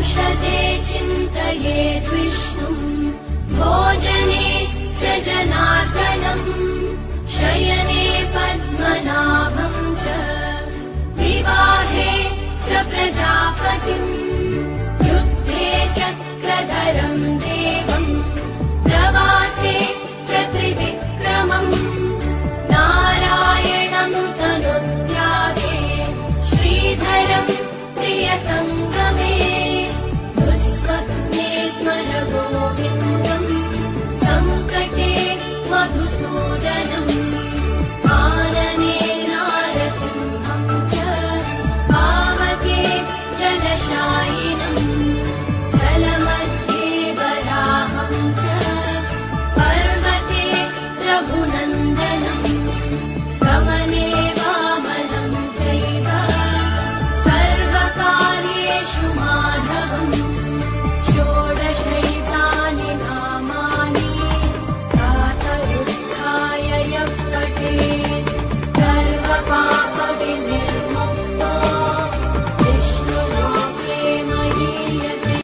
औषधे चिन्तयेद् विष्णुम् भोजने च जनार्दनम् शयने पद्मनाभम् च विवाहे च प्रजापतिम् युद्धे चक्रधरम् देवम् प्रवासे च त्रिविक्रमम् नारायणम् तनुत्यागे श्रीधरम् प्रियसङ्गमे दुःस्वप्ने स्मर गोविन्दम् सङ्कटे मधुसूदनम् आनने नारसिंहम् च पावके जलशायिनम्